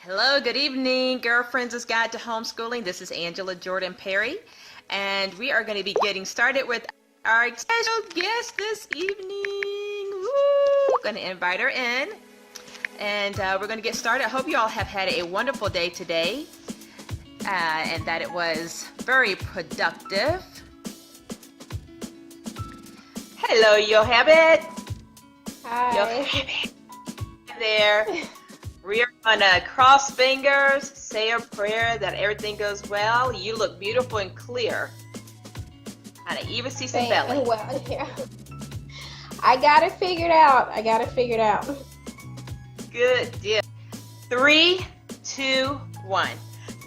Hello, good evening, Girlfriends' Guide to Homeschooling. This is Angela Jordan Perry, and we are going to be getting started with our special guest this evening. Woo! Going to invite her in, and we're going to get started. I hope you all have had a wonderful day today, and that it was very productive. Hello, Yochebed. Hi. Yochebed. There. We are going to cross fingers, say a prayer that everything goes well. You look beautiful and clear. And I even see some belly. Well, yeah. I got it figured out. Good deal. 3, 2, 1.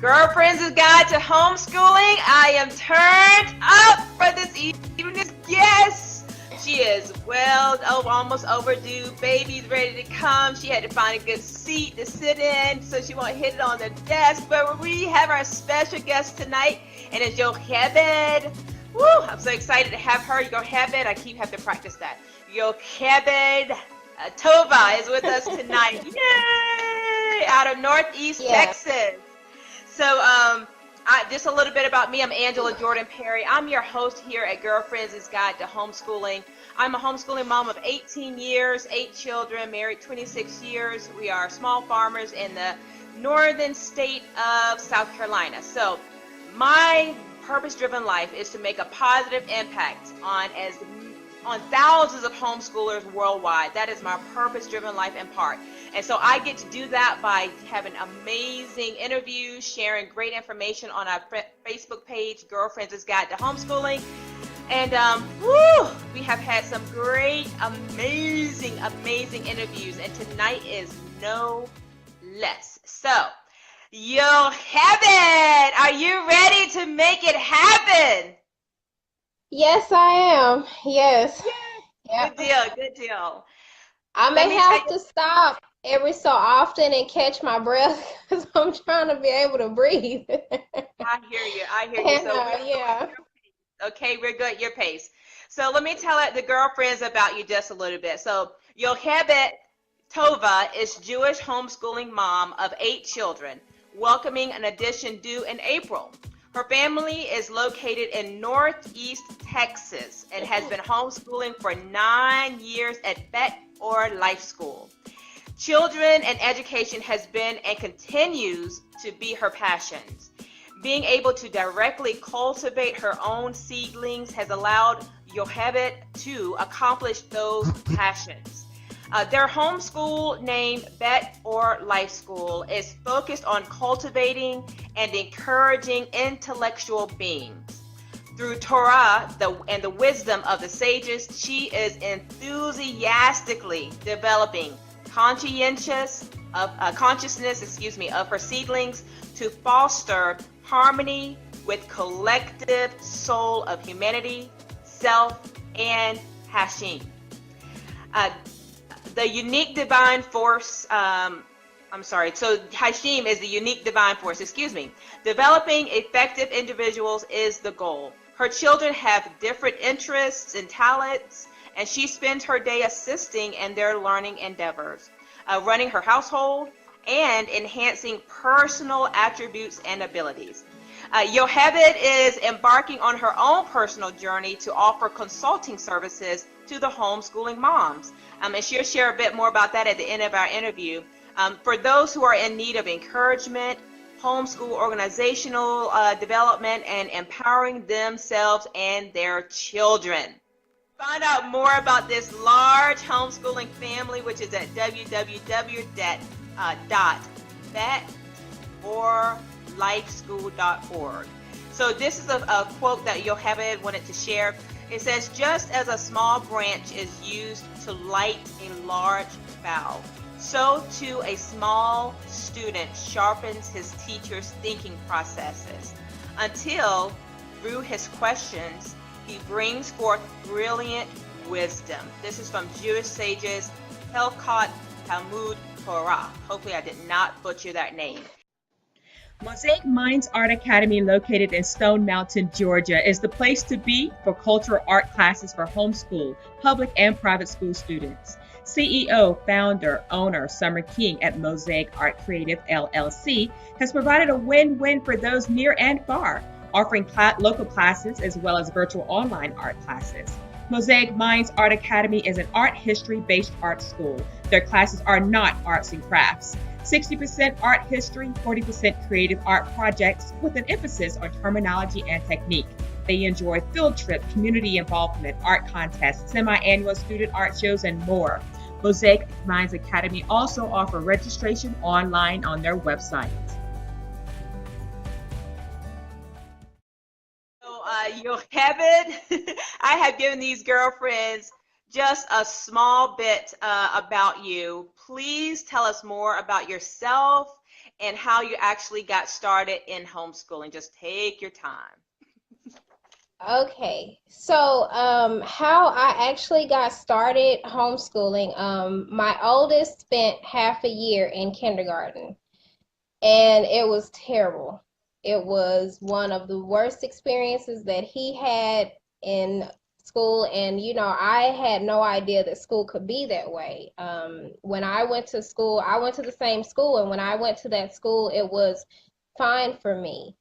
Girlfriends' Guide to Homeschooling. I am turned up for this evening. Yes. She is almost overdue. Baby's ready to come. She had to find a good seat to sit in so she won't hit it on the desk. But we have our special guest tonight, and it's Yochebed. Woo! I'm so excited to have her. Yochebed, I have to practice that. Yochebed Tovah is with us tonight. Yay! Out of Northeast Texas. So, just a little bit about me. I'm Angela Jordan Perry. I'm your host here at Girlfriends' Guide to Homeschooling. I'm a homeschooling mom of 18 years, 8 children, married 26 years. We are small farmers in the northern state of South Carolina. So my purpose-driven life is to make a positive impact on thousands of homeschoolers worldwide. That is my purpose-driven life in part. And so I get to do that by having amazing interviews, sharing great information on our Facebook page, Girlfriends' Guide to Homeschooling. And we have had some great, amazing interviews. And tonight is no less. So, Yochebed, are you ready to make it happen? Yes, I am. Yes. Yep. Good deal. I may have to stop every so often and catch my breath because I'm trying to be able to breathe. I hear you. So okay, we're good. Your pace. So let me tell the girlfriends about you just a little bit. So Yochebed Tovah is Jewish homeschooling mom of 8 children, welcoming an addition due in April. Her family is located in Northeast Texas and has been homeschooling for 9 years at Bet Or Lifeschool. Children and education has been and continues to be her passions. Being able to directly cultivate her own seedlings has allowed Yochebed to accomplish those passions. Their homeschool named Bet Or Lifeschool is focused on cultivating and encouraging intellectual beings. Through Torah and the wisdom of the sages, she is enthusiastically developing consciousness of her seedlings to foster harmony with collective soul of humanity, self, and Hashem. The unique divine force, so Hashem is the unique divine force, Developing effective individuals is the goal. Her children have different interests and talents, and she spends her day assisting in their learning endeavors, running her household, and enhancing personal attributes and abilities. Yochebed is embarking on her own personal journey to offer consulting services to the homeschooling moms. And she'll share a bit more about that at the end of our interview. For those who are in need of encouragement, homeschool organizational development, and empowering themselves and their children. Find out more about this large homeschooling family, which is at www.betorlifeschool.org. So this is a quote that Yochebed wanted to share. It says, just as a small branch is used to light a large bough, so too a small student sharpens his teacher's thinking processes until, through his questions, he brings forth brilliant wisdom. This is from Jewish sages, Hilchot Talmud Torah. Hopefully I did not butcher that name. Mosaic Minds Art Academy, located in Stone Mountain, Georgia, is the place to be for cultural art classes for homeschool, public and private school students. CEO, founder, owner Summer King at Mosaic Art Creative LLC has provided a win-win for those near and far, offering local classes as well as virtual online art classes. Mosaic Minds Art Academy is an art history-based art school. Their classes are not arts and crafts. 60% art history, 40% creative art projects with an emphasis on terminology and technique. They enjoy field trips, community involvement, art contests, semi-annual student art shows, and more. Mosaic Minds Academy also offer registration online on their website. Yochebed, I have given these girlfriends just a small bit about you. Please tell us more about yourself and how you actually got started in homeschooling. Just take your time. Okay, so how I actually got started homeschooling, my oldest spent half a year in kindergarten, and it was terrible. It was one of the worst experiences that he had in school, and I had no idea that school could be that way. When I went to school, I went to the same school, and when I went to that school, it was fine for me.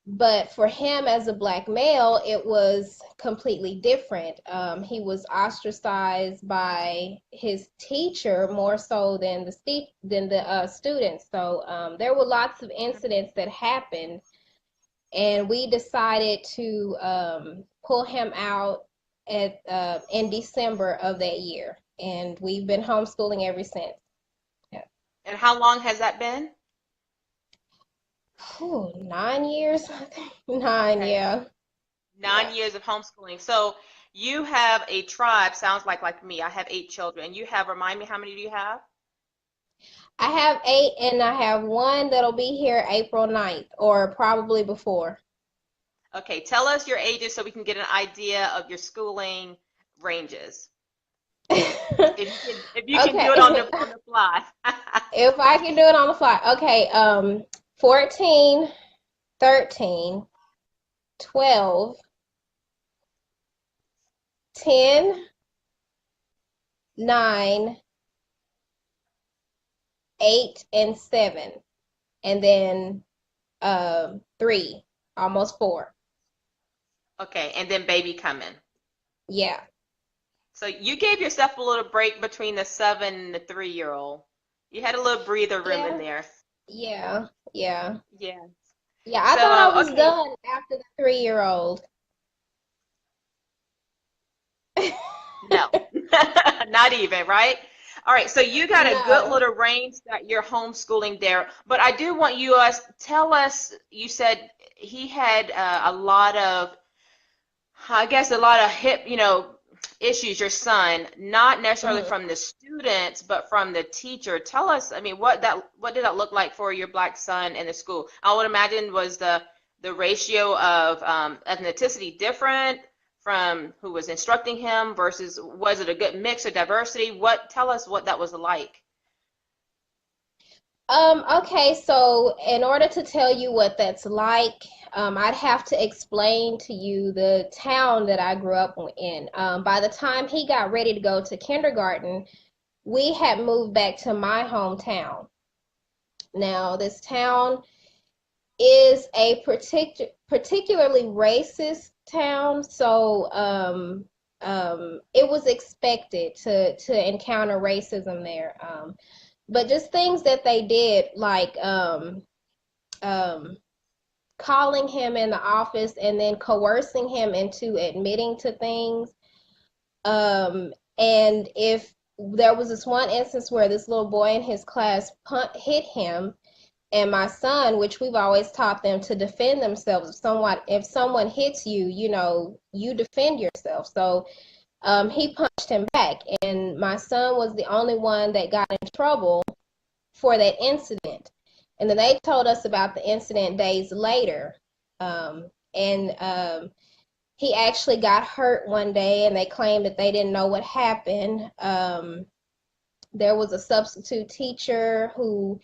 But for him as a Black male, it was completely different. He was ostracized by his teacher more so than the students. So there were lots of incidents that happened, and we decided to pull him out in December of that year, and we've been homeschooling ever since. Yeah. And how long has that been? 9 years, I think. 9, Okay. yeah. 9 years of homeschooling. So you have a tribe, sounds like me. I have 8 children. And you have, remind me, how many do you have? I have 8, and I have 1 that'll be here April 9th, or probably before. Okay, tell us your ages so we can get an idea of your schooling ranges. If you can do it on the fly. If I can do it on the fly. Okay, 14, 13, 12, 10, 9, 8, and 7. And then 3, almost 4. Okay, and then baby coming. Yeah. So you gave yourself a little break between the 7 and the 3-year-old. You had a little breather room in there. Yeah. Yeah. Yeah. Yeah, I So, thought I was okay. done after the 3-year-old. No, not even, right? All right, so you got a good No. little range that you're homeschooling there, but I do want you to tell us, you said he had a lot of, I guess, a lot of issues, your son, not necessarily Mhm. from the students, but from the teacher. Tell us, I mean, what did that look like for your Black son in the school? I would imagine was the ratio of ethnicity different from who was instructing him versus was it a good mix of diversity? Tell us what that was like. Okay, so in order to tell you what that's like, I'd have to explain to you the town that I grew up in. By the time he got ready to go to kindergarten, we had moved back to my hometown. Now, this town is a particularly racist town, so it was expected to encounter racism there. But just things that they did, like calling him in the office and then coercing him into admitting to things. And if there was this one instance where this little boy in his class hit him, and my son, which we've always taught them to defend themselves. If someone hits you, you defend yourself. So he punched him back, and my son was the only one that got in trouble for that incident. And then they told us about the incident days later. And he actually got hurt one day, and they claimed that they didn't know what happened. There was a substitute teacher who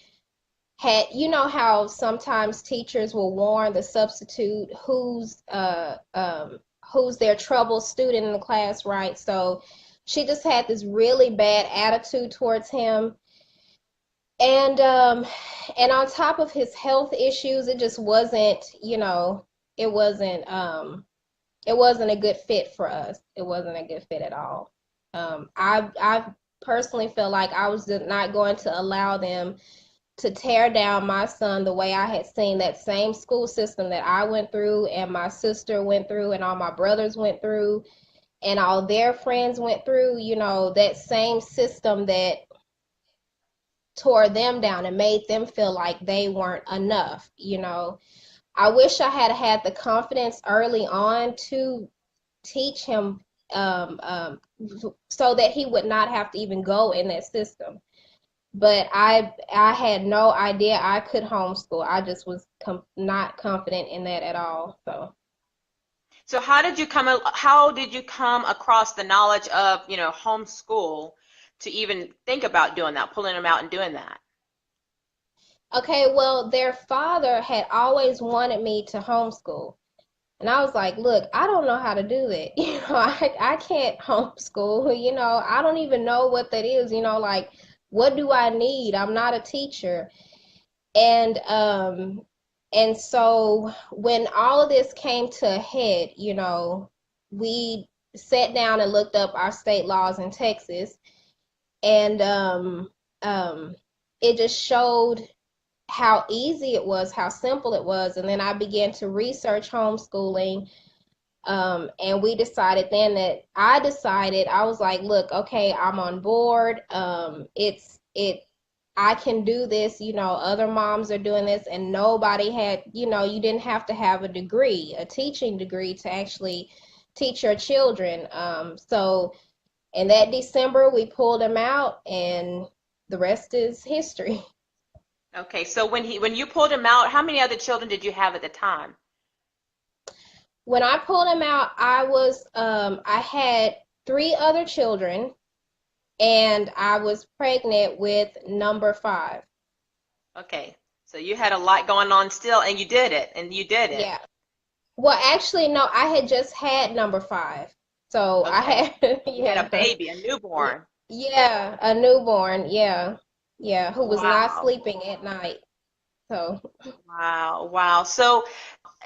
had, how sometimes teachers will warn the substitute who's their trouble student in the class, right? So she just had this really bad attitude towards him. And on top of his health issues, it just wasn't, it wasn't a good fit for us. It wasn't a good fit at all. I personally feel like I was not going to allow them to tear down my son the way I had seen that same school system that I went through and my sister went through and all my brothers went through and all their friends went through, that same system that tore them down and made them feel like they weren't enough. I wish I had had the confidence early on to teach him, so that he would not have to even go in that system. But I had no idea I could homeschool. I just was not confident in that at all. So how did you come across the knowledge of, homeschool to even think about doing that, pulling them out and doing that? Okay, well, their father had always wanted me to homeschool. And I was like, look, I don't know how to do that. I can't homeschool. I don't even know what that is. Like, what do I need? I'm not a teacher. And so when all of this came to a head, we sat down and looked up our state laws in Texas, and it just showed how easy it was, how simple it was. And then I began to research homeschooling. And we decided then that I was like, look, okay, I'm on board. I can do this, other moms are doing this, and nobody had, you didn't have to have a degree, a teaching degree to actually teach your children. So in that December, we pulled them out, and the rest is history. Okay, so when you pulled him out, how many other children did you have at the time? When I pulled him out, I had 3 other children, and I was pregnant with number 5. Okay, so you had a lot going on still, and you did it. Yeah. Well, actually, no, I had just had number 5. So Okay. I had, You had a baby, a newborn. Yeah, a newborn, yeah. Yeah, who was not Wow. sleeping at night. So, Wow. So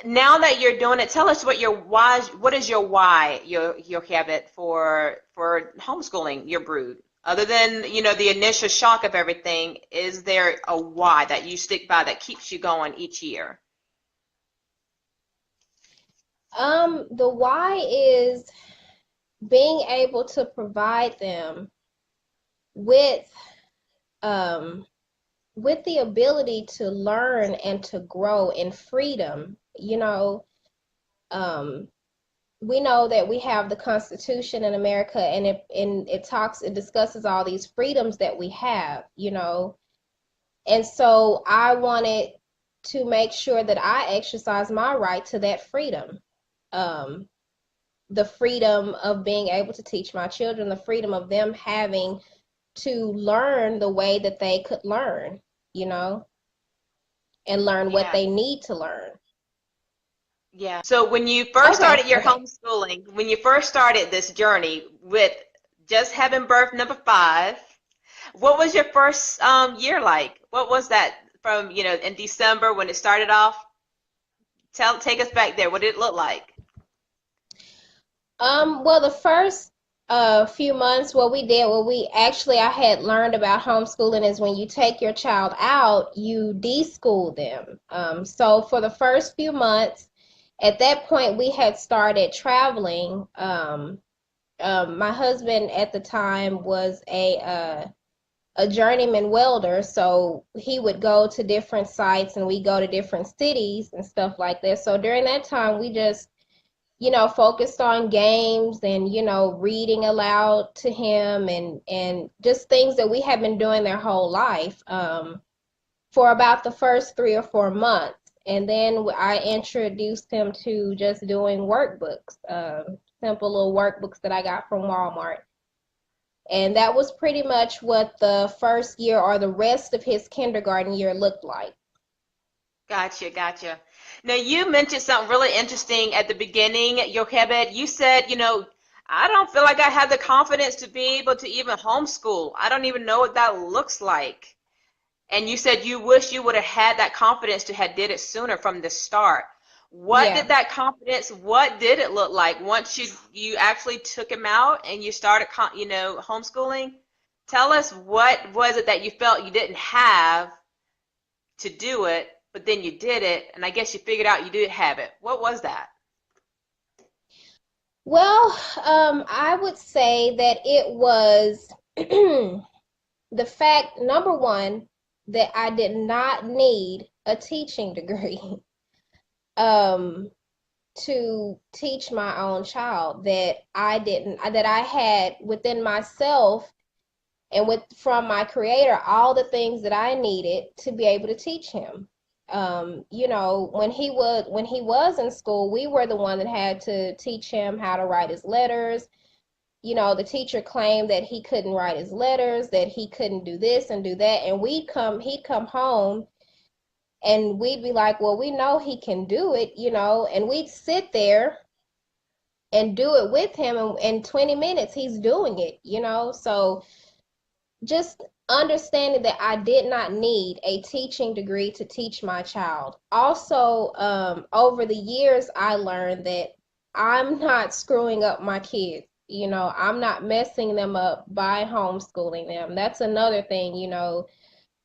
now that you're doing it, tell us what is your why, your habit for homeschooling your brood? Other than, the initial shock of everything, is there a why that you stick by that keeps you going each year? the why is being able to provide them with um with the ability to learn and to grow in freedom. Um we know that we have the Constitution in America, and it discusses all these freedoms that we have, and so I wanted to make sure that I exercise my right to that freedom. The freedom of being able to teach my children, the freedom of them having to learn the way that they could learn, and learn what Yeah. they need to learn. Yeah. So when you first Okay, started your okay. homeschooling, when you first started this journey with just having birth number 5, what was your first year like? What was that from, in December when it started off? Take us back there. What did it look like? Well, the first few months, I had learned about homeschooling is when you take your child out, you deschool them. So for the first few months, at that point, we had started traveling. My husband at the time was a journeyman welder, so he would go to different sites and we go to different cities and stuff like that. So during that time, we just focused on games and, reading aloud to him and just things that we had been doing their whole life, for about the first 3 or 4 months. And then I introduced him to just doing workbooks, simple little workbooks that I got from Walmart. And that was pretty much what the first year or the rest of his kindergarten year looked like. Gotcha. Now, you mentioned something really interesting at the beginning, Yochebed. You said, I don't feel like I have the confidence to be able to even homeschool. I don't even know what that looks like. And you said you wish you would have had that confidence to have did it sooner from the start. What Yeah. did that confidence, what did it look like once you actually took him out and you started, homeschooling? Tell us, what was it that you felt you didn't have to do it, but then you did it, and I guess you figured out you did have it. What was that? Well, I would say that it was the fact, number one, that I did not need a teaching degree to teach my own child, that I had within myself and from my creator all the things that I needed to be able to teach him. When he was in school, we were the one that had to teach him how to write his letters. The teacher claimed that he couldn't write his letters, that he couldn't do this and do that. And he'd come home and we'd be like, well, we know he can do it, and we'd sit there and do it with him. And in 20 minutes, he's doing it, So just understanding that I did not need a teaching degree to teach my child. Also, over the years, I learned that I'm not screwing up my kids. I'm not messing them up by homeschooling them. That's another thing,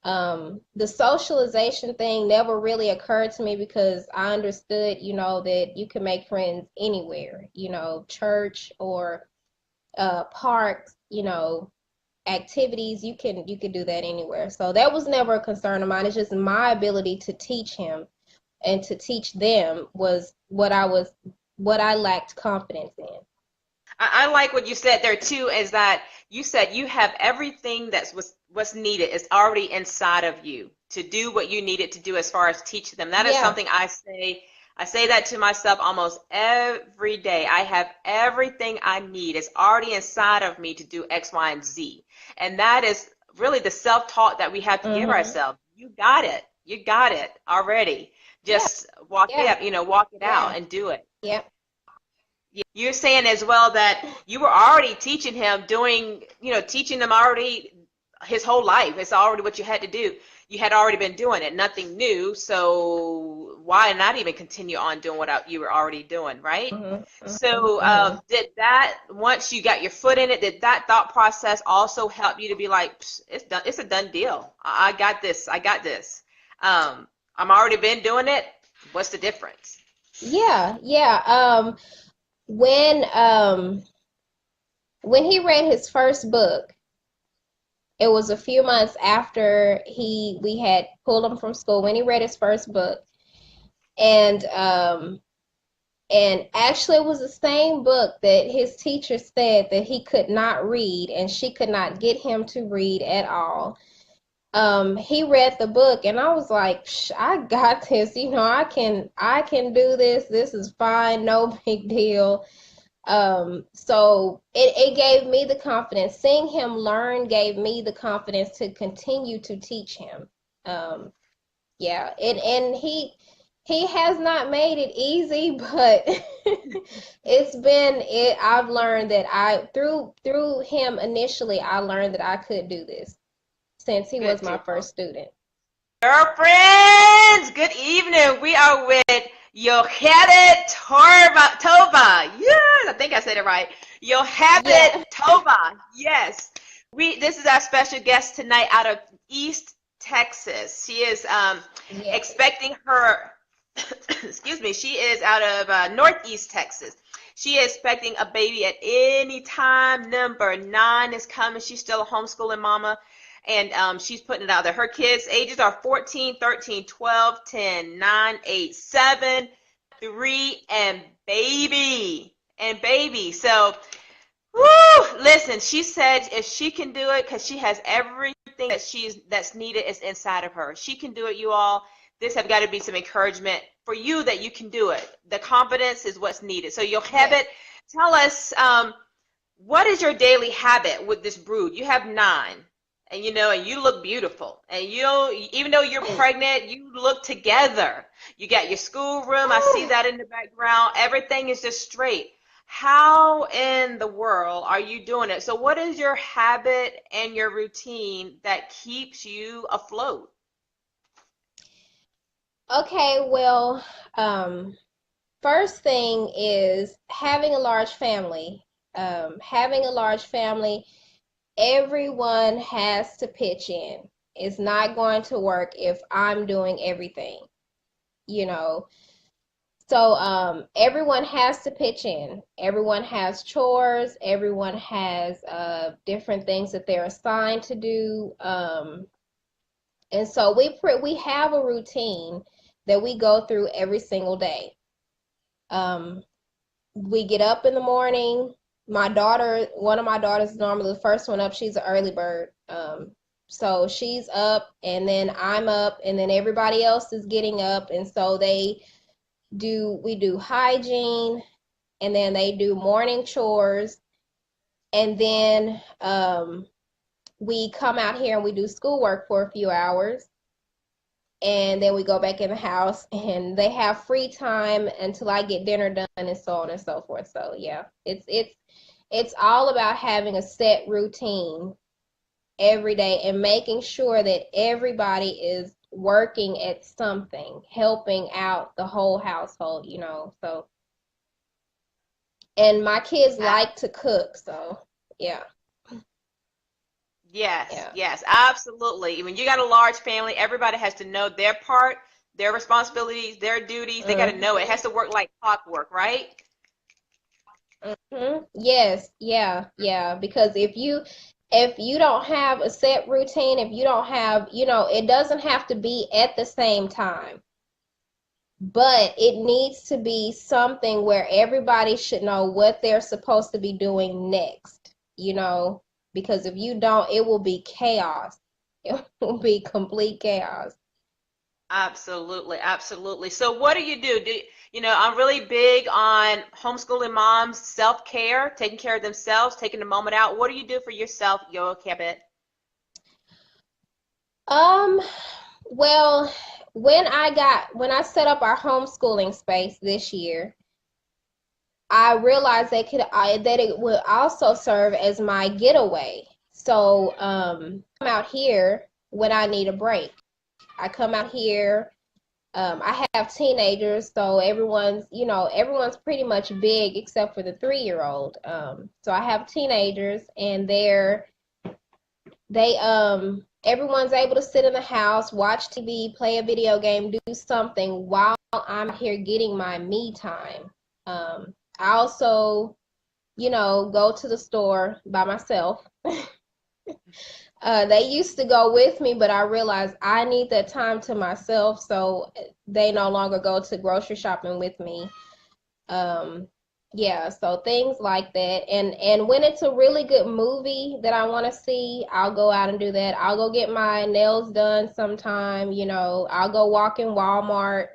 the socialization thing never really occurred to me because I understood, that you can make friends anywhere, church or parks, activities, you can do that anywhere. So that was never a concern of mine. It's just my ability to teach him and to teach them was what I lacked confidence in. I like what you said there too, is that you said you have everything what's needed is already inside of you to do what you needed to do as far as teach them. That is something I say that to myself almost every day. I have everything I need. It's already inside of me to do X, Y, and Z. And that is really the self-talk that we have to give ourselves. You got it. You got it already. Just walk it out and do it. Yeah. You're saying as well that you were already teaching him teaching them already his whole life. It's already what you had to do. You had already been doing it, nothing new. So why not even continue on doing what you were already doing, right? So did that, once you got your foot in it, did that thought process also help you to be like, it's done, it's a done deal. I got this. I'm already been doing it. What's the difference? Yeah. When he read his first book, it was a few months after we had pulled him from school, when he read his first book. And actually it was the same book that his teacher said that he could not read, and she could not get him to read at all. He read the book and I was like, I got this, I can do this. This is fine, no big deal. So it gave me the confidence. Seeing him learn gave me the confidence to continue to teach him. And he has not made it easy, but I've learned that through him initially, I learned that I could do this since he was my first student. Girlfriends, good evening. We are with Yochebed Tovah. Yes, I think I said it right. Yochebed Tovah. Yes. This is our special guest tonight out of East Texas. She is expecting her, excuse me, she is out of Northeast Texas. She is expecting a baby at any time. Number 9 is coming. She's still a homeschooling mama. And she's putting it out there. Her kids' ages are 14, 13, 12, 10, 9, 8, 7, 3, and baby. So, listen, she said if she can do it, because she has everything that's needed is inside of her. She can do it, you all. This have got to be some encouragement for you that you can do it. The confidence is what's needed. So Yochebed, tell us, what is your daily habit with this brood? You have 9. And you look beautiful. And even though you're pregnant, you look together. You got your schoolroom. I see that in the background. Everything is just straight. How in the world are you doing it? So what is your habit and your routine that keeps you afloat? Okay, well, first thing is having a large family. Having a large family, everyone has to pitch in. It's not going to work if I'm doing everything, you know. So everyone has to pitch in. Everyone has chores. Everyone has different things that they're assigned to do. And so we have a routine that we go through every single day. Um, we get up in the morning. One of my daughters is normally the first one up. She's an early bird. So she's up, and then I'm up, and then everybody else is getting up, and so we do hygiene, and then they do morning chores, and then we come out here and we do schoolwork for a few hours, and then we go back in the house, and they have free time until I get dinner done, and so on and so forth. So yeah, it's all about having a set routine every day and making sure that everybody is working at something, helping out the whole household, So, and my kids Uh, like to cook, so yeah, yes, yeah. yes, absolutely. When you got a large family, everybody has to know their part, their responsibilities, their duties. They got to know it. It Mm-hmm. has to work like clockwork, right? Mm-hmm. Yes, yeah. Because if you don't have a set routine, if you don't have, it doesn't have to be at the same time, but it needs to be something where everybody should know what they're supposed to be doing next, because if you don't, it will be chaos. It will be complete chaos. Absolutely, absolutely. So what do you do? I'm really big on homeschooling moms, self-care, taking care of themselves, taking a moment out. What do you do for yourself, Yochebed? Um, well, when I set up our homeschooling space this year, I realized that it would also serve as my getaway. So, I'm out here when I need a break. I come out here. I have teenagers, so everyone's pretty much big except for the 3-year-old. So I have teenagers, and everyone's able to sit in the house, watch TV, play a video game, do something while I'm here getting my me time. I also, go to the store by myself. They used to go with me, but I realized I need that time to myself, so they no longer go to grocery shopping with me. Um, yeah, so things like that. And when it's a really good movie that I want to see, I'll go out and do that. I'll go get my nails done sometime, I'll go walk in Walmart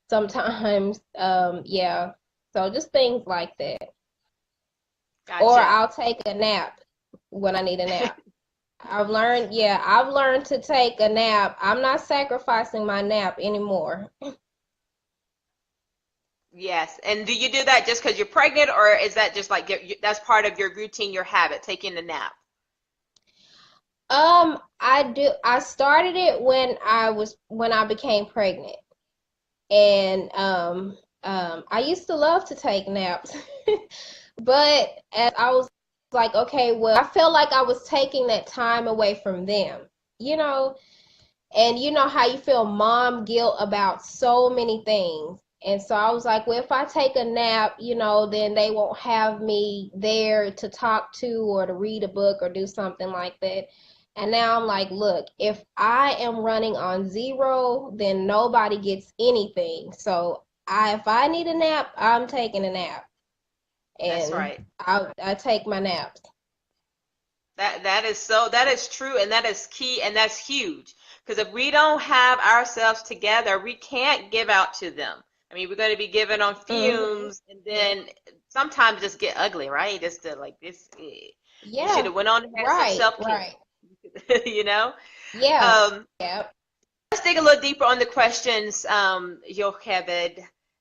sometimes. Yeah. So just things like that. Or Gotcha. I'll take a nap when I need a nap. I've learned to take a nap. I'm not sacrificing my nap anymore. Yes. And do you do that just because you're pregnant, or is that just like that's part of your routine, your habit, taking a nap? I started it when I became pregnant. And I used to love to take naps. But as I was like, okay, well, I felt like I was taking that time away from them, you know, and you know how you feel mom guilt about so many things. And so I was like, well, if I take a nap, then they won't have me there to talk to or to read a book or do something like that. And now I'm like, look, if I am running on zero, then nobody gets anything. So if I need a nap, I'm taking a nap, That's and right. I take my naps. That is true, and that is key, and that's huge. Because if we don't have ourselves together, we can't give out to them. I mean, we're going to be giving on Mm-hmm. fumes, and then sometimes just get ugly, right? Just to like this, you should Yeah, have went on and had some right, self-care, right. you know. Yeah, Um, yeah. let's dig a little deeper on the questions, Yochebed.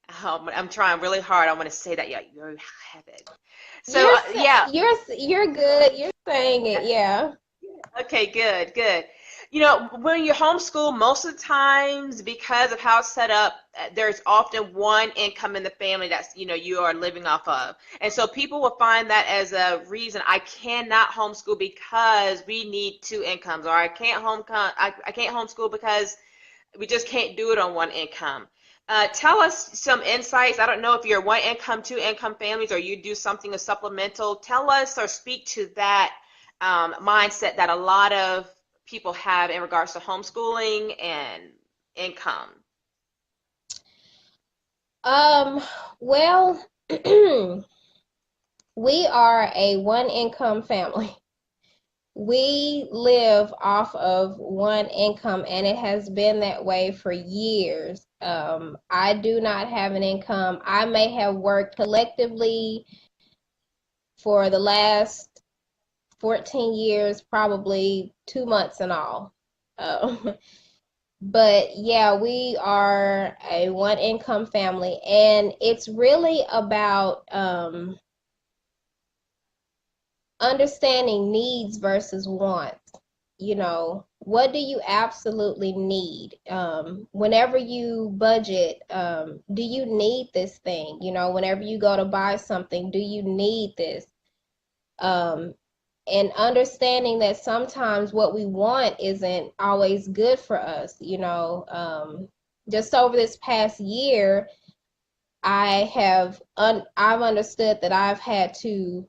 I'm trying really hard. I want to say that. Yeah, Yochebed. So You're yeah. you're good. You're saying it. Yeah. Okay, good, good. When you homeschool, most of the times, because of how it's set up, there's often one income in the family that's, you are living off of. And so people will find that as a reason, I cannot homeschool because we need two incomes, or I can't homeschool because we just can't do it on one income. Tell us some insights. I don't know if you're one income, two income families, or you do something as supplemental. Tell us or speak to that mindset that a lot of people have in regards to homeschooling and income. Well, we are a one income family. We live off of one income, and it has been that way for years. I do not have an income. I may have worked collectively for the last 14 years, probably 2 months in all. Um, but yeah, we are a one income family, and it's really about understanding needs versus wants. What do you absolutely need? Whenever you budget, do you need this thing? Whenever you go to buy something, do you need this? Um, and understanding that sometimes what we want isn't always good for us. Just over this past year, I've understood that I've had to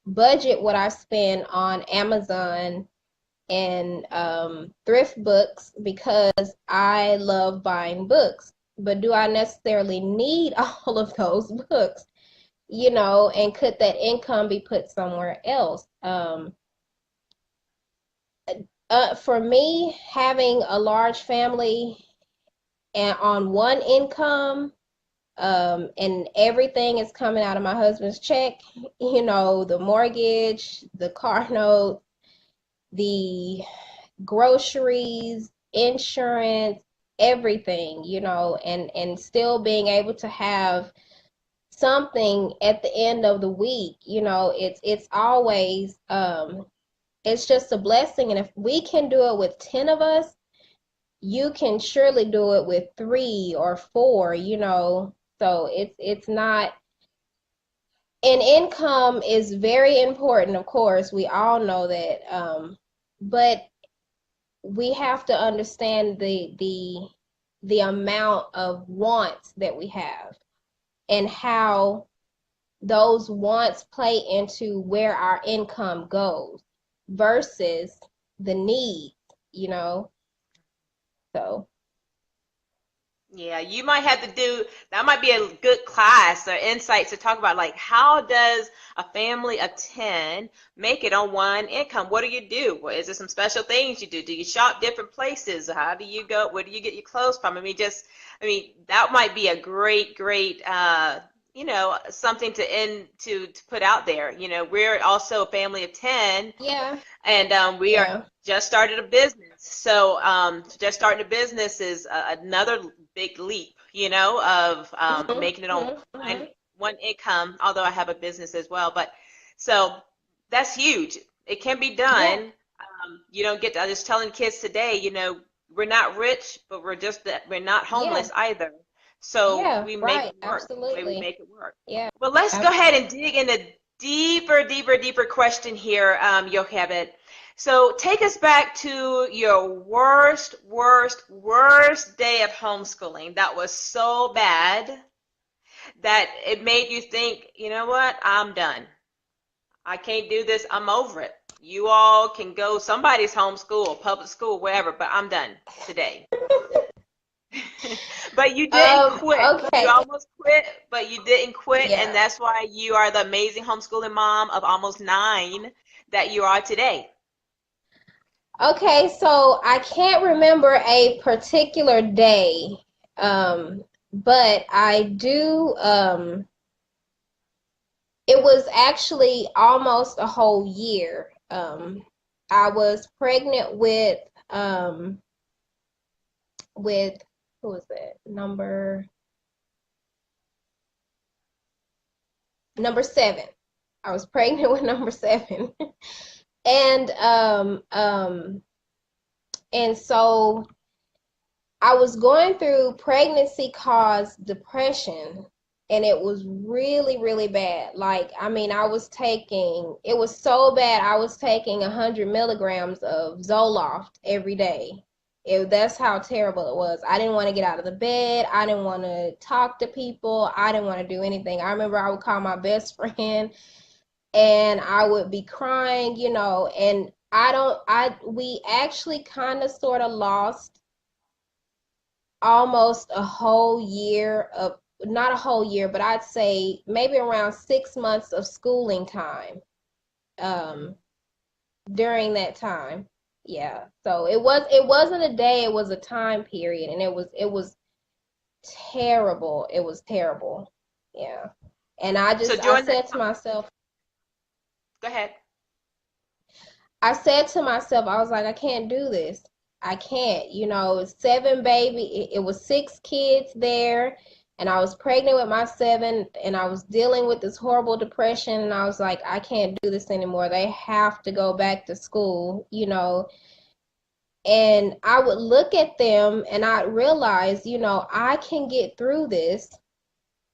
budget what I spend on Amazon and thrift books because I love buying books. But do I necessarily need all of those books? And could that income be put somewhere else? For me, having a large family and on one income, and everything is coming out of my husband's check, the mortgage, the car note, the groceries, insurance, everything, and still being able to have something at the end of the week. It's always it's just a blessing. And if we can do it with 10 of us, you can surely do it with 3 or 4. So it's not. And income is very important, of course. We all know that. But we have to understand the amount of wants that we have, and how those wants play into where our income goes versus the needs, so. Yeah, you might have to do that. Might be a good class or insights to talk about, like, how does a family of 10 make it on one income? What do you do? Is there some special things you do? Do you shop different places? How do you go? Where do you get your clothes from? That might be a great something to put out there. We're also a family of 10, Yeah. and we are Yeah. just started a business. So just starting a business is another big leap, of making it on Mm-hmm. one income, although I have a business as well. But so that's huge. It can be Yeah. done. You don't get to, I was just telling kids today, we're not rich, but we're not Yeah. homeless either. So Yeah. we make Right. it work the way we Absolutely. make it work. Yeah. Well, let's go ahead and Absolutely. dig into deeper question here, Yochebed. So take us back to your worst day of homeschooling. That was so bad that it made you think, you know what? I'm done. I can't do this. I'm over it. You all can go somebody's homeschool, public school, wherever, but I'm done today. But you didn't quit. You Okay. almost quit, but you didn't quit, and Yeah. that's why you are the amazing homeschooling mom of almost 9 that you are today. Okay, so I can't remember a particular day, but I do, it was actually almost a whole year. I was pregnant with, who was that? Number number 7. I was pregnant with number 7. And and so I was going through pregnancy caused depression, and it was really, really bad. Like, I mean, it was so bad, I was taking 100 milligrams of Zoloft every day. That's how terrible it was. I didn't want to get out of the bed. I didn't want to talk to people. I didn't want to do anything. I remember I would call my best friend and I would be crying, and we actually kind of sort of lost almost a whole year of, not a whole year, but I'd say maybe around 6 months of schooling time during that time. Yeah. So it wasn't a day, it was a time period, and it was terrible. It was terrible. Yeah. And I So I during that said to time, myself, go ahead. I was like, I can't do this. I can't, 7 baby, it was 6 kids there, and I was pregnant with my 7th, and I was dealing with this horrible depression, and I was like, I can't do this anymore. They have to go back to school. And I would look at them and I realize, I can get through this.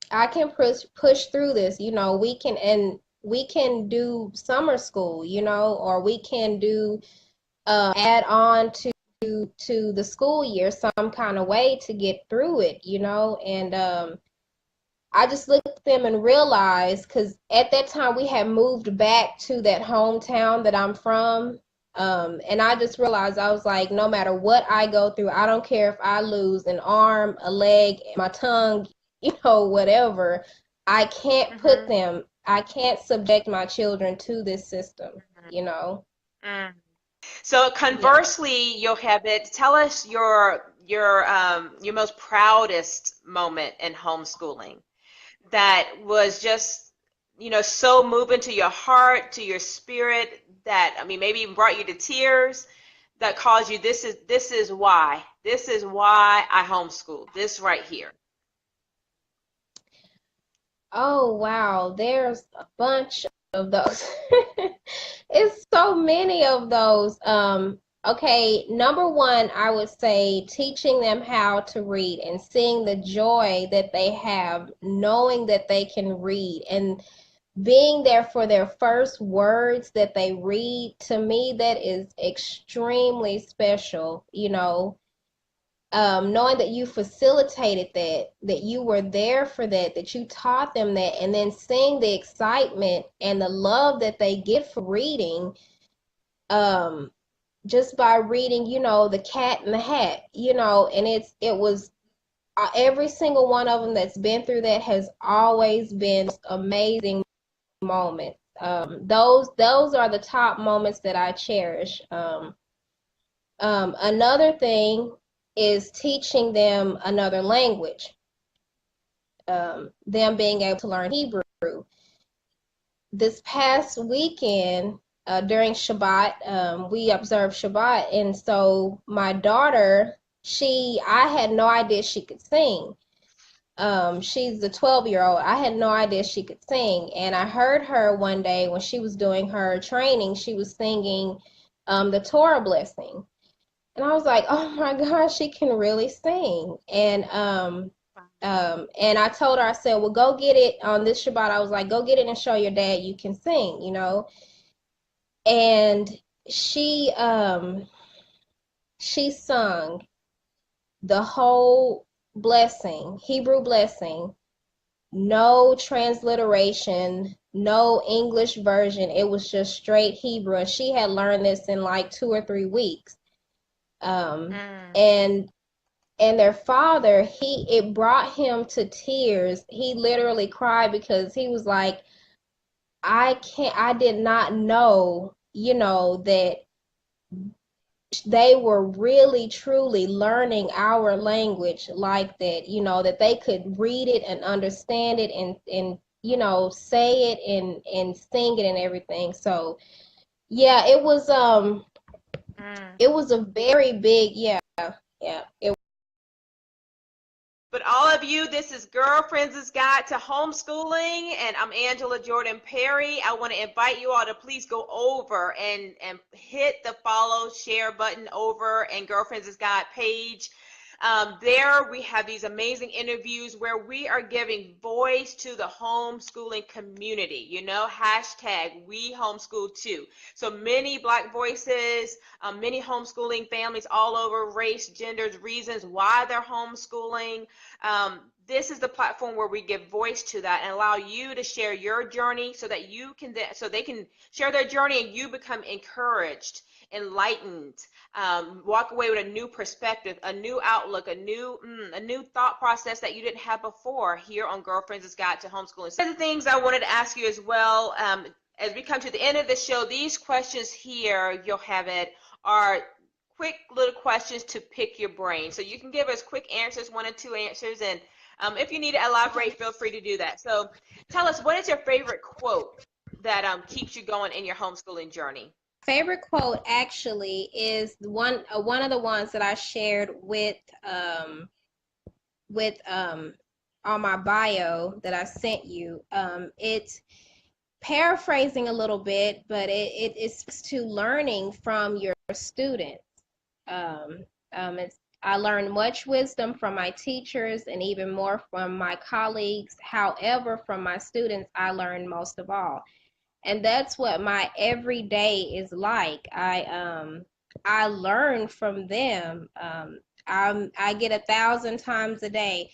I can push through this. We can do summer school, or we can do add on to the school year some kind of way to get through it, and I just looked at them and realized, because at that time we had moved back to that hometown that I'm from, and I just realized, I was like, no matter what I go through, I don't care if I lose an arm, a leg, my tongue, whatever, I can't subject my children to this system, you know. Mm. So Yeah. conversely, Yochebed, tell us your most proudest moment in homeschooling that was just, so moving to your heart, to your spirit, that, I mean, maybe even brought you to tears, that caused you, this is why I homeschool, this right here. Oh, wow. There's a bunch of those. It's so many of those. Okay, number 1, I would say teaching them how to read and seeing the joy that they have, knowing that they can read, and being there for their first words that they read. To me, that is extremely special. Knowing that you facilitated that you were there for that you taught them that, and then seeing the excitement and the love that they get for reading, um, just by reading, The Cat in the Hat, and it was every single one of them that's been through that has always been amazing moments. Those are the top moments that I cherish. Another thing is teaching them another language, them being able to learn Hebrew. This past weekend, during Shabbat, we observed Shabbat, and so my daughter, I had no idea she could sing. She's a 12-year-old. I had no idea she could sing, and I heard her one day when she was doing her training. She was singing the Torah blessing. And I was like, oh my gosh, she can really sing. And I told her, I said, well, go get it on this Shabbat. I was like, go get it and show your dad you can sing. And she sung the whole blessing, Hebrew blessing, no transliteration, no English version. It was just straight Hebrew. And she had learned this in like 2 or 3 weeks. And their father, it brought him to tears. He literally cried because he was like, I did not know, that they were really truly learning our language like that, that they could read it and understand it and say it and sing it and everything. So yeah, it was a very big, yeah. It But all of you, this is Girlfriends' Guide to Homeschooling, and I'm Angela Jordan Perry. I want to invite you all to please go over and hit the follow, share button over and Girlfriends' Guide page. There we have these amazing interviews where we are giving voice to the homeschooling community. You know, hashtag we homeschool too. So many Black voices, many homeschooling families all over, race, genders, reasons why they're homeschooling. This is the platform where we give voice to that and allow you to share your journey so that you can, so they can share their journey and you become encouraged, enlightened, walk away with a new perspective, a new outlook, a new thought process that you didn't have before here on Girlfriends' Guide to Homeschooling. Some of the things I wanted to ask you as well, as we come to the end of the show, these questions here, Yochebed, are quick little questions to pick your brain. So you can give us quick answers, 1 or 2 answers, and if you need to elaborate, feel free to do that. So tell us, what is your favorite quote that keeps you going in your homeschooling journey? Favorite quote actually is one of the ones that I shared with on my bio that I sent you. It's paraphrasing a little bit, but it's to learning from your students. I learned much wisdom from my teachers and even more from my colleagues. However, from my students, I learned most of all. And that's what my everyday is like. I learn from them. I get 1,000 times a day.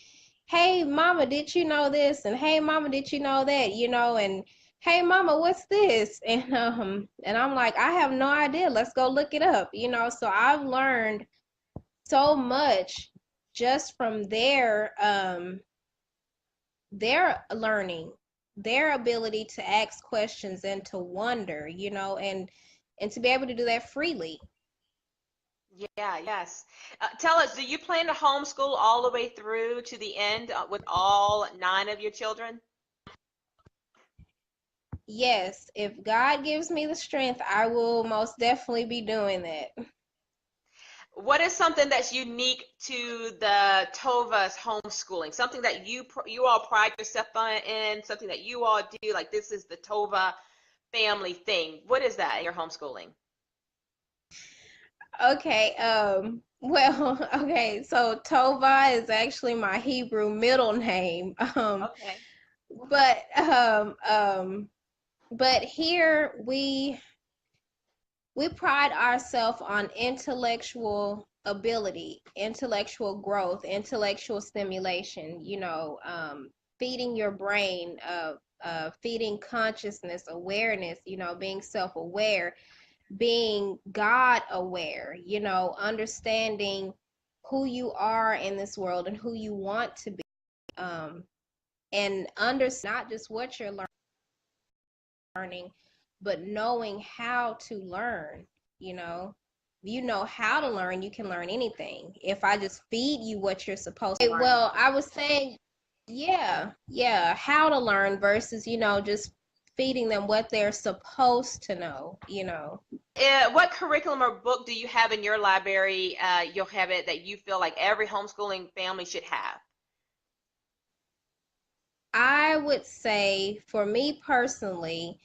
Hey, mama, did you know this? And hey, mama, did you know that? You know, and hey, mama, what's this? And I'm like, I have no idea. Let's go look it up. You know, so I've learned so much just from their learning, their ability to ask questions and to wonder, you know, and to be able to do that freely. Yeah, yes. Tell us, do you plan to homeschool all the way through to the end with all 9 of your children? Yes, if God gives me the strength, I will most definitely be doing that. What is something that's unique to the Tovah's homeschooling? Something that you all pride yourself in, something that you all do, like this is the Tovah family thing. What is that in your homeschooling? Okay, well, okay, so Tovah is actually my Hebrew middle name. Okay. But here we pride ourselves on intellectual ability, intellectual growth, intellectual stimulation, you know, feeding your brain, feeding consciousness, awareness, you know, being self-aware, being God aware, you know, understanding who you are in this world and who you want to be, and understand not just what you're learning, but knowing how to learn. You know, if you know how to learn, you can learn anything. If I just feed you what you're supposed to learn. Well, I was saying, yeah, how to learn versus, you know, just feeding them what they're supposed to know, you know. What curriculum or book do you have in your library, Yochebed, that you feel like every homeschooling family should have? I would say, for me personally,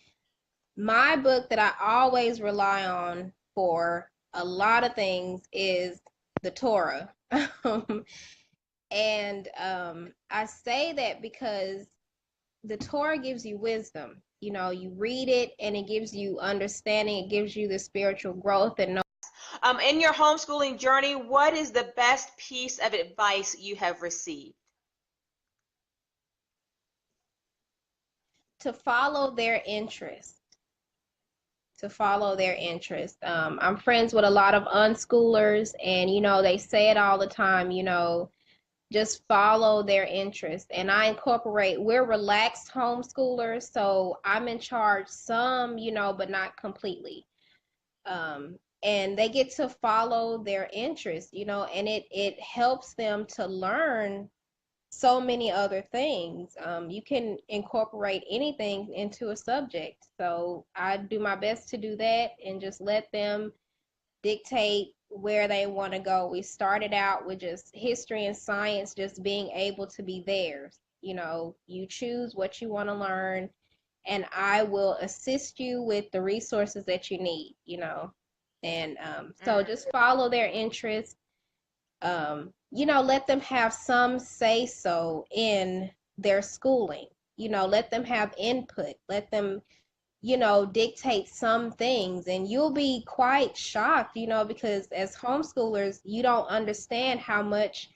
my book that I always rely on for a lot of things is the Torah. And I say that because the Torah gives you wisdom. You know, you read it and it gives you understanding, it gives you the spiritual growth and In your homeschooling journey, what is the best piece of advice you have received? to follow their interest. To follow their interest. I'm friends with a lot of unschoolers, and you know, they say it all the time, you know, just follow their interest. And I incorporate, we're relaxed homeschoolers, so I'm in charge some, you know, but not completely. And they get to follow their interest, you know, and it helps them to learn so many other things. You can incorporate anything into a subject. So I do my best to do that and just let them dictate where they want to go. We started out with just history and science, just being able to be theirs. You know, you choose what you want to learn, and I will assist you with the resources that you need, you know. And so just follow their interests. You know, let them have some say so in their schooling. You know, let them have input. Let them, you know, dictate some things, and you'll be quite shocked, you know, because as homeschoolers, you don't understand how much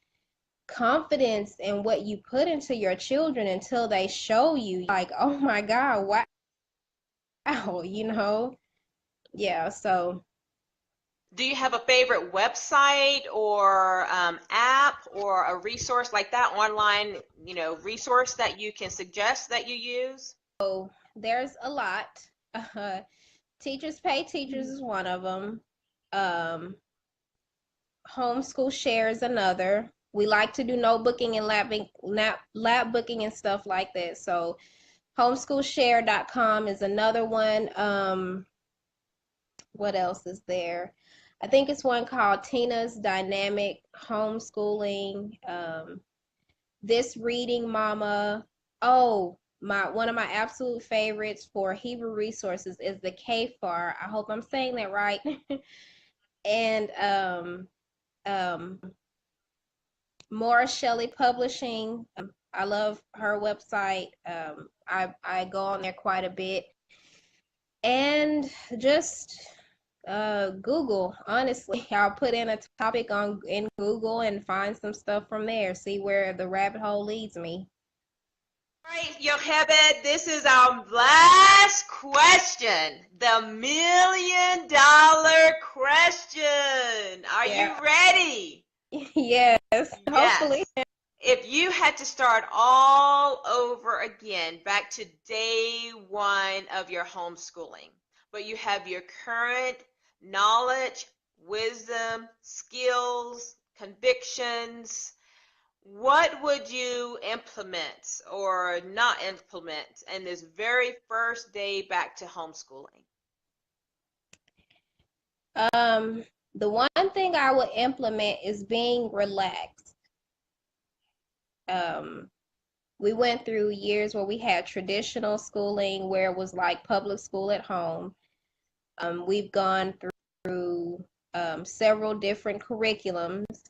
confidence in what you put into your children until they show you, like, oh my God, wow, you know? Yeah, so. Do you have a favorite website or app or a resource like that, online, you know, resource that you can suggest that you use? So there's a lot. Teachers Pay Teachers is one of them. Um, Homeschool Share is another. We like to do notebooking and lab booking and stuff like that. So homeschoolshare.com is another one. What else is there? I think it's one called Tina's Dynamic Homeschooling. This Reading Mama. Oh, one of my absolute favorites for Hebrew resources is the KFAR. I hope I'm saying that right. And um, Maura Shelley Publishing. I love her website. I go on there quite a bit. And just Google, honestly. I'll put in a topic in Google and find some stuff from there, see where the rabbit hole leads me. All right, Yochebed, this is our last question, the $1,000,000 question. Are you ready? Yes, hopefully. Yes. If you had to start all over again, back to day one of your homeschooling, but you have your current knowledge, wisdom, skills, convictions, what would you implement or not implement in this very first day back to homeschooling? The one thing I would implement is being relaxed. We went through years where we had traditional schooling where it was like public school at home. We've gone through several different curriculums.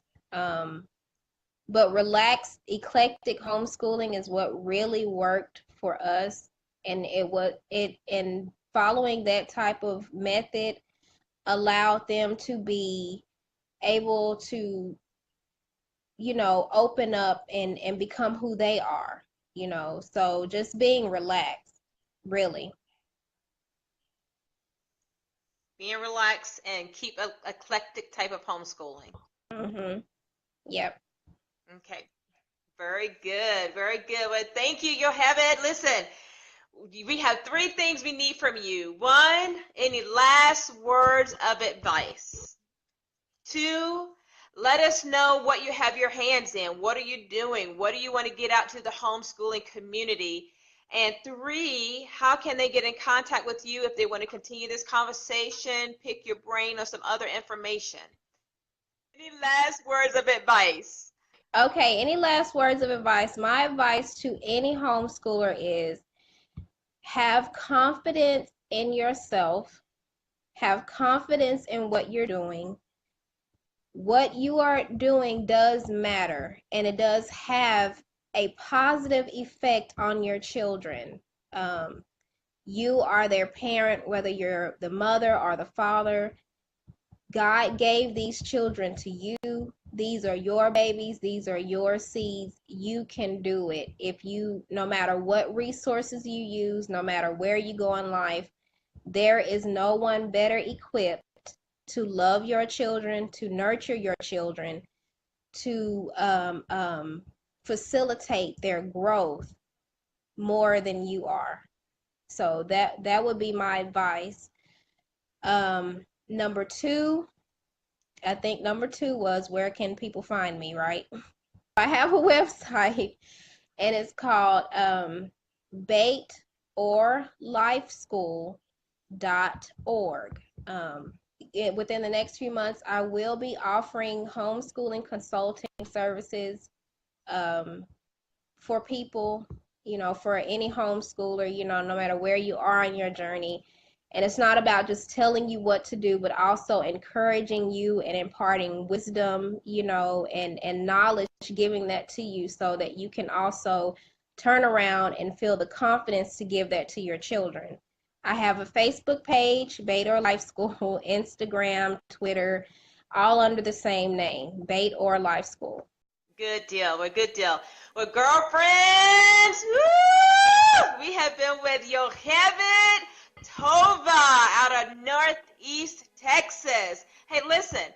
But relaxed, eclectic homeschooling is what really worked for us. And and following that type of method allowed them to be able to, you know, open up and become who they are, you know. So just being relaxed, really. Being relaxed and keep a eclectic type of homeschooling. Yep. Okay. Very good. Very good. Well, thank you, Yochebed. Listen, we have 3 things we need from you. 1, any last words of advice? 2, let us know what you have your hands in. What are you doing? What do you want to get out to the homeschooling community? And 3, how can they get in contact with you if they want to continue this conversation, pick your brain on some other information? Any last words of advice? Okay, any last words of advice? My advice to any homeschooler is have confidence in yourself, have confidence in what you're doing. What you are doing does matter, and it does have a positive effect on your children. You are their parent, whether you're the mother or the father. God gave these children to you. These are your babies. These are your seeds. You can do it. If you, no matter what resources you use, no matter where you go in life, there is no one better equipped to love your children, to nurture your children, to facilitate their growth more than you are. So that would be my advice. Number 2, I think number 2 was, where can people find me, right? I have a website, and it's called Bet Or Lifeschool.org. within the next few months, I will be offering homeschooling consulting services for people, for any homeschooler, no matter where you are on your journey. And it's not about just telling you what to do, but also encouraging you and imparting wisdom, and knowledge, giving that to you so that you can also turn around and feel the confidence to give that to your children. I have a Facebook page, Bet Or Lifeschool, Instagram, Twitter, all under the same name, Bet Or Lifeschool. Good deal. Well, good deal. Well, girlfriends, woo! We have been with Yochebed Tovah out of Northeast Texas. Hey, listen,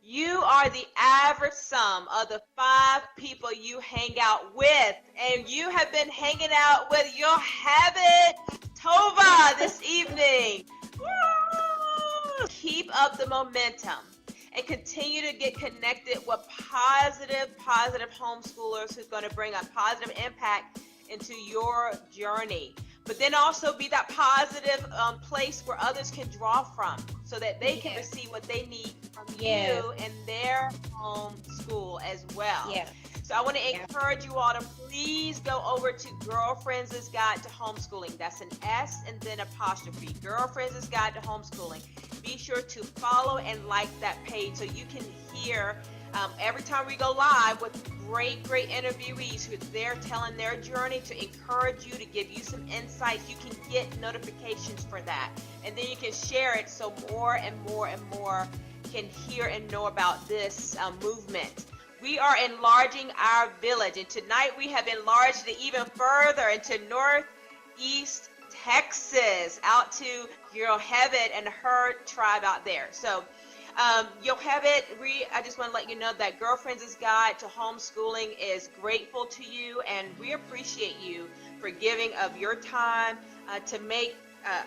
you are the average sum of the 5 people you hang out with, and you have been hanging out with Yochebed Tovah this evening. Woo! Keep up the momentum and continue to get connected with positive homeschoolers who's going to bring a positive impact into your journey. But then also be that positive place where others can draw from so that they can receive what they need from you and their homeschool as well. Yeah. So I want to encourage you all to please go over to Girlfriends' Guide to Homeschooling. That's an S and then apostrophe. Girlfriends' Guide to Homeschooling. Be sure to follow and like that page so you can hear every time we go live with great interviewees who are there telling their journey to encourage you, to give you some insights. You can get notifications for that. And then you can share it so more and more can hear and know about this movement. We are enlarging our village, and tonight we have enlarged it even further into Northeast Texas, out to Yochebed and her tribe out there. So Yochebed, I just want to let you know that Girlfriends' Guide to Homeschooling is grateful to you, and we appreciate you for giving of your time to make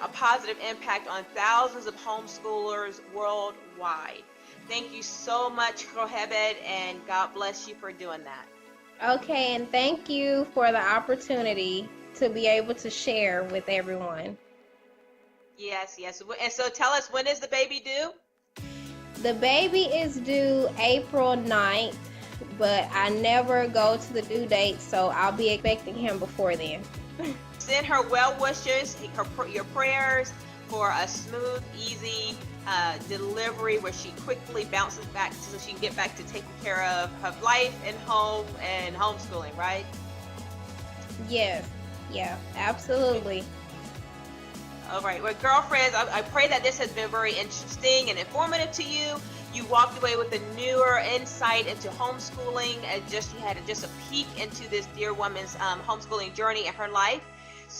a positive impact on thousands of homeschoolers worldwide. Thank you so much, Yochebed, and God bless you for doing that. Okay, and thank you for the opportunity to be able to share with everyone. Yes. And so tell us, when is the baby due? The baby is due April 9th, but I never go to the due date, so I'll be expecting him before then. Send her well wishes, your prayers for a smooth, easy delivery where she quickly bounces back so she can get back to taking care of her life and home and homeschooling, right? Yes. Yeah, absolutely. All right. Well, girlfriends, I pray that this has been very interesting and informative to you. You walked away with a newer insight into homeschooling, and you had just a peek into this dear woman's homeschooling journey in her life.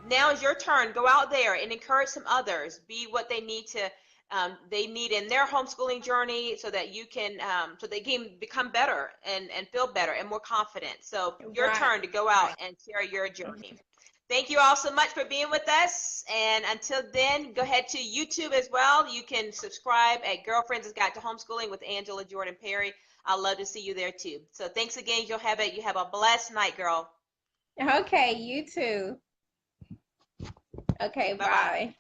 Now is your turn. Go out there and encourage some others. Be what they need in their homeschooling journey, so that you can so they can become better and feel better and more confident. So your turn to go out and share your journey. Thank you all so much for being with us. And until then, go ahead to YouTube as well. You can subscribe at Girlfriends' Guide to Homeschooling with Angela Jordan Perry. I'd love to see you there too. So thanks again, Yochebed. You have a blessed night, girl. Okay, you too. Okay, bye.